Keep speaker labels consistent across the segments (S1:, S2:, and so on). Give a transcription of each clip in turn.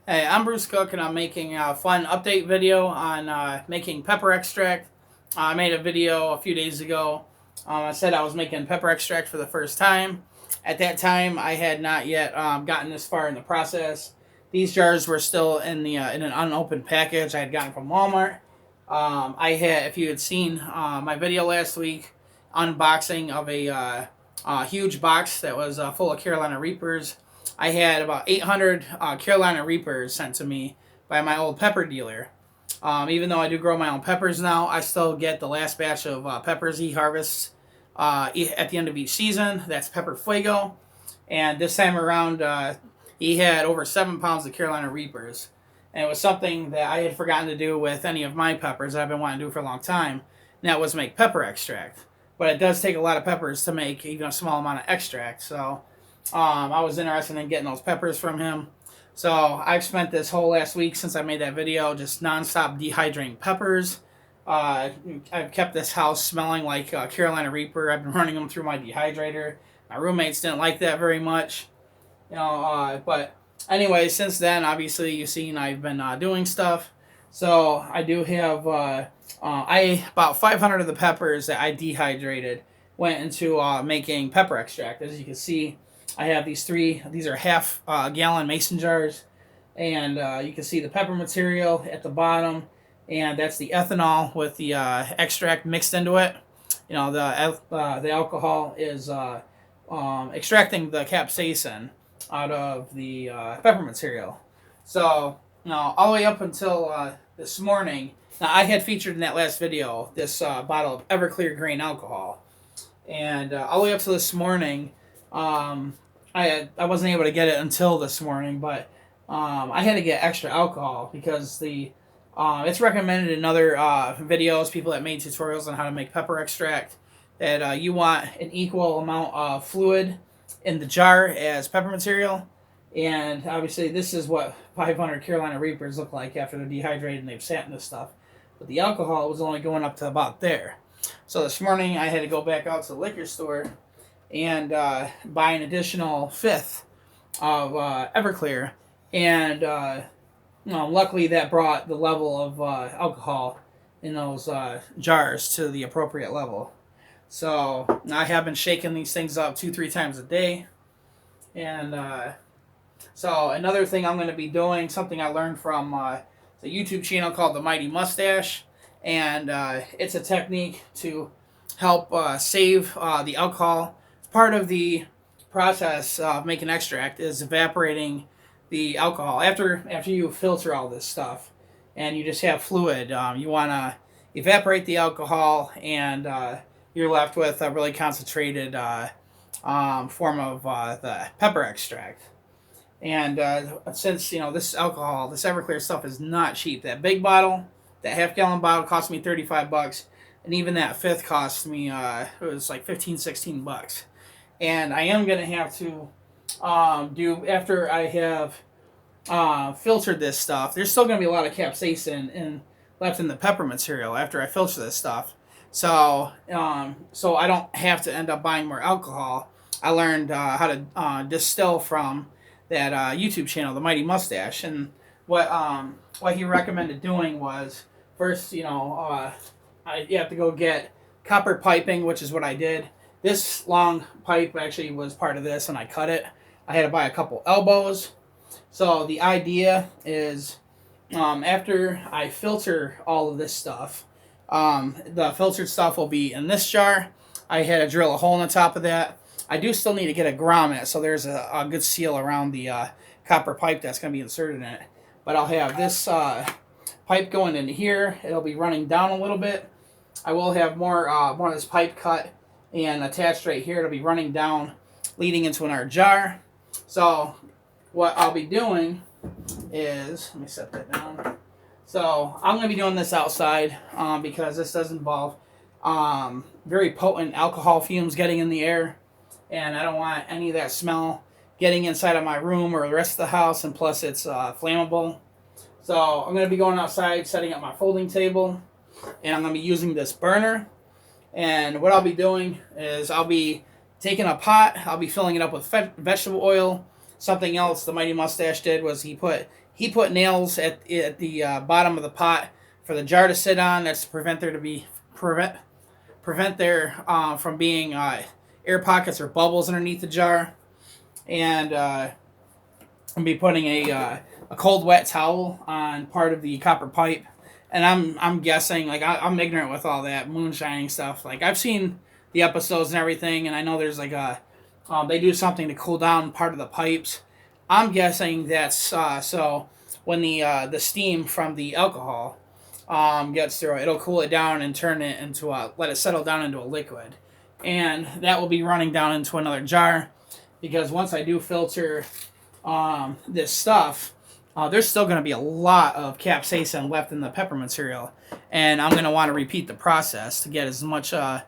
S1: Hey, I'm Bruce Cook, and I'm making a fun update video on making pepper extract. I made a video a few days ago. I said I was making pepper extract for the first time. At that time, I had not yet gotten this far in the process. These jars were still in the in an unopened package I had gotten from Walmart. I had, if you had seen my video last week, unboxing of a huge box that was full of Carolina Reapers. I had about 800 Carolina Reapers sent to me by my old pepper dealer. Even though I do grow my own peppers now, I still get the last batch of peppers he harvests at the end of each season. That's Pepper Fuego. And this time around, he had over 7 pounds of Carolina Reapers. And it was something that I had forgotten to do with any of my peppers that I've been wanting to do for a long time. And that was make pepper extract. But it does take a lot of peppers to make even a small amount of extract. So I was interested in getting those peppers from him. So I've spent this whole last week since I made that video just nonstop dehydrating peppers. I've kept this house smelling like Carolina Reaper. I've been running them through my dehydrator. My roommates didn't like that very much, but anyway, since then, obviously, you've seen I've been doing stuff. So I do have about 500 of the peppers that I dehydrated went into making pepper extract. As you can see, I have these three. These are half gallon mason jars, and you can see the pepper material at the bottom, and that's the ethanol with the extract mixed into it. The alcohol is extracting the capsaicin out of the pepper material. So all the way up until this morning. Now, I had featured in that last video this bottle of Everclear grain alcohol, and all the way up to this morning, I wasn't able to get it until this morning, but I had to get extra alcohol because it's recommended in other videos, people that made tutorials on how to make pepper extract, that you want an equal amount of fluid in the jar as pepper material. And obviously this is what 500 Carolina Reapers look like after they're dehydrated and they've sat in this stuff. But the alcohol was only going up to about there. So this morning I had to go back out to the liquor store and buy an additional fifth of Everclear. And luckily that brought the level of alcohol in those jars to the appropriate level. So I have been shaking these things up 2-3 times a day. And so another thing I'm going to be doing, something I learned from the YouTube channel called The Mighty Mustache. And it's a technique to help save the alcohol. Part of the process of making extract is evaporating the alcohol. After you filter all this stuff and you just have fluid, you want to evaporate the alcohol, and you're left with a really concentrated form of the pepper extract. And since this alcohol, this Everclear stuff is not cheap. That big bottle, that half-gallon bottle, cost me $35, and even that fifth cost me it was like 15-16 bucks. And I am going to have to do, after I have filtered this stuff, there's still going to be a lot of capsaicin left in the pepper material after I filter this stuff. So I don't have to end up buying more alcohol. I learned how to distill from that YouTube channel, The Mighty Mustache. And what he recommended doing was, first, you have to go get copper piping, which is what I did. This long pipe actually was part of this, and I cut it. I had to buy a couple elbows. So the idea is, after I filter all of this stuff, the filtered stuff will be in this jar. I had to drill a hole in the top of that. I do still need to get a grommet, so there's a good seal around the copper pipe that's going to be inserted in it. But I'll have this pipe going in here. It'll be running down a little bit. I will have more of this pipe cut and attached right here. It'll be running down, leading into another jar. So what I'll be doing is, let me set that down. So I'm going to be doing this outside because this does involve very potent alcohol fumes getting in the air, and I don't want any of that smell getting inside of my room or the rest of the house, and plus it's flammable. So I'm going to be going outside, setting up my folding table, and I'm going to be using this burner. And what I'll be doing is I'll be taking a pot, I'll be filling it up with vegetable oil, something else the Mighty Mustache did was he put nails at the bottom of the pot for the jar to sit on. That's to prevent there from being air pockets or bubbles underneath the jar. And I'll be putting a cold wet towel on part of the copper pipe. And I'm guessing, like, I'm ignorant with all that moonshining stuff. Like, I've seen the episodes and everything, and I know there's like they do something to cool down part of the pipes. I'm guessing that's so when the steam from the alcohol gets through, it'll cool it down and turn it into let it settle down into a liquid, and that will be running down into another jar, because once I do filter this stuff, there's still going to be a lot of capsaicin left in the pepper material, and I'm going to want to repeat the process to get as much that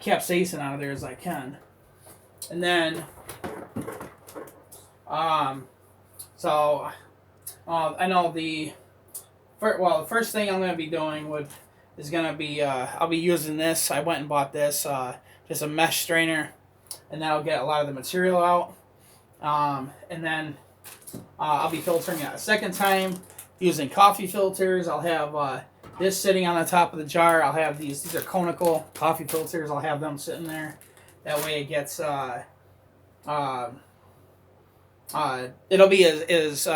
S1: capsaicin out of there as I can. And then so I know the first thing I'm going to be doing is going to be I'll be using this. I went and bought this just a mesh strainer, and that'll get a lot of the material out. And then I'll be filtering it a second time using coffee filters. I'll have this sitting on the top of the jar. I'll have these are conical coffee filters. I'll have them sitting there. That way it gets it'll be as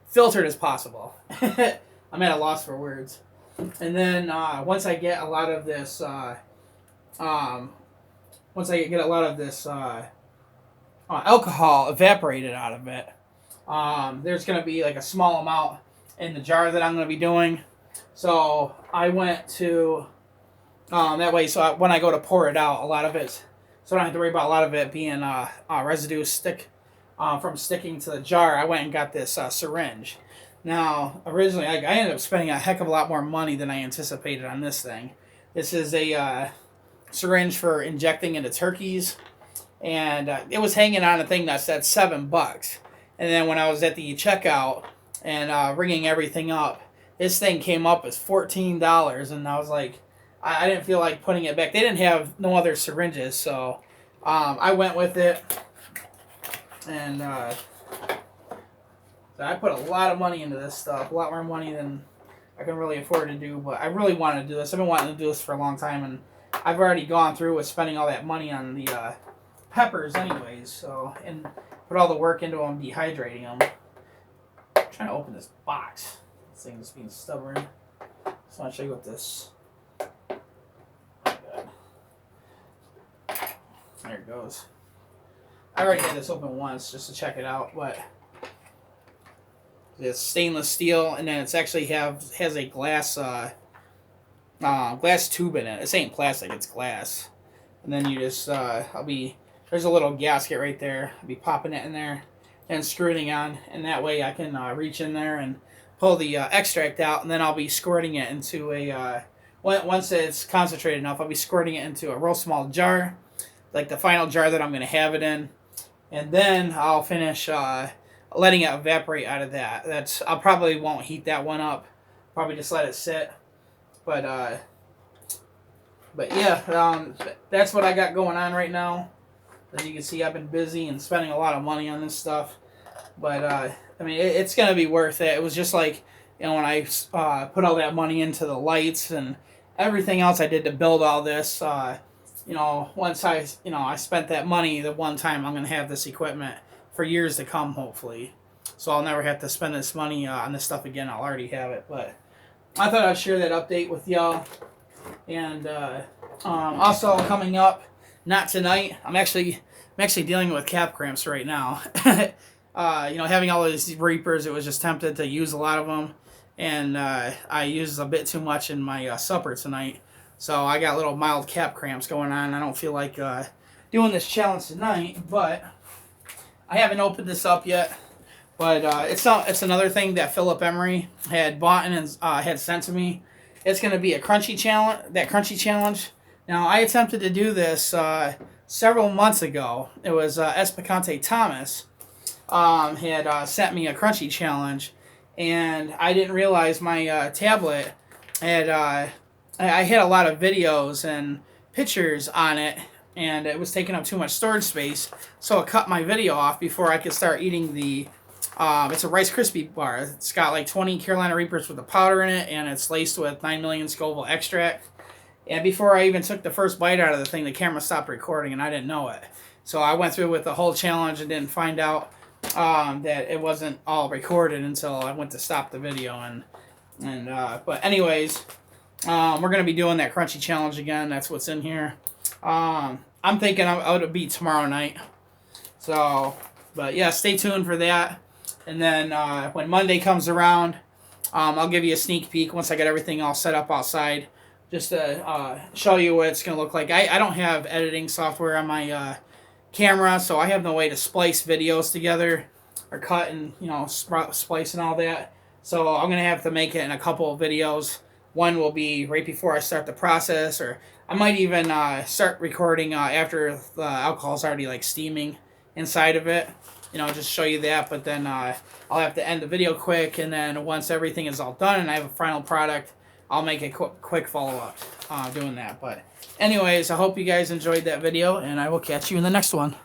S1: filtered as possible. I'm at a loss for words. And then once I get a lot of this alcohol evaporated out of it, there's going to be like a small amount in the jar that I'm going to be doing. So I went to that way, so when I go to pour it out, a lot of it, so I don't have to worry about a lot of it being residue from sticking to the jar. I went and got this syringe. Now, originally, I ended up spending a heck of a lot more money than I anticipated on this thing. This is a syringe for injecting into turkeys, and it was hanging on a thing that said $7. And then when I was at the checkout and ringing everything up, this thing came up as $14, and I was like, I didn't feel like putting it back. They didn't have no other syringes, so I went with it, and so I put a lot of money into this stuff, a lot more money than I can really afford to do, but I really wanted to do this. I've been wanting to do this for a long time, and I've already gone through with spending all that money on the peppers anyways, so, and put all the work into them, dehydrating them. I'm trying to open this box. This thing is being stubborn. So I'll show you what this... There it goes. I already had this open once just to check it out, but it's stainless steel, and then it's actually has a glass glass tube in it. This ain't plastic, it's glass. And then you just there's a little gasket right there. I'll be popping it in there and screwing it on, and that way I can reach in there and pull the extract out, and then I'll be squirting it into a once it's concentrated enough, I'll be squirting it into a real small jar, like the final jar that I'm going to have it in, and then I'll finish letting it evaporate out of that. I probably won't heat that one up. Probably just let it sit. But yeah, that's what I got going on right now. As you can see, I've been busy and spending a lot of money on this stuff. But I mean, it's gonna be worth it. It was just like, when I put all that money into the lights and everything else I did to build all this. Once I spent that money the one time, I'm gonna have this equipment for years to come, hopefully. So I'll never have to spend this money on this stuff again. I'll already have it. But I thought I'd share that update with y'all. And also coming up, not tonight. I'm actually dealing with calf cramps right now. Having all these reapers, it was just tempted to use a lot of them, and I used a bit too much in my supper tonight. So I got little mild calf cramps going on. I don't feel like doing this challenge tonight, but I haven't opened this up yet. But it's another thing that Philip Emery had bought and had sent to me. It's going to be a crunchy challenge. That crunchy challenge. Now I attempted to do this several months ago. It was Espicante Thomas had sent me a crunchy challenge, and I didn't realize my tablet had I had a lot of videos and pictures on it, and it was taking up too much storage space, so it cut my video off before I could start eating the it's a Rice Krispie bar. It's got like 20 Carolina Reapers with the powder in it, and it's laced with 9 million Scoville extract. And before I even took the first bite out of the thing, the camera stopped recording, and I didn't know it. So I went through with the whole challenge and didn't find out that it wasn't all recorded until I went to stop the video. But anyways, we're going to be doing that crunchy challenge again. That's what's in here. I'm thinking it'll be tomorrow night. So, but yeah, stay tuned for that. And then when Monday comes around, I'll give you a sneak peek once I get everything all set up outside, just to show you what it's going to look like. I don't have editing software on my camera, so I have no way to splice videos together or cut and, you know, splice and all that. So I'm going to have to make it in a couple of videos. One will be right before I start the process, or I might even start recording after the alcohol's already like steaming inside of it. You know, just show you that, but then I'll have to end the video quick, and then once everything is all done and I have a final product, I'll make a quick follow-up doing that. But anyways, I hope you guys enjoyed that video, and I will catch you in the next one.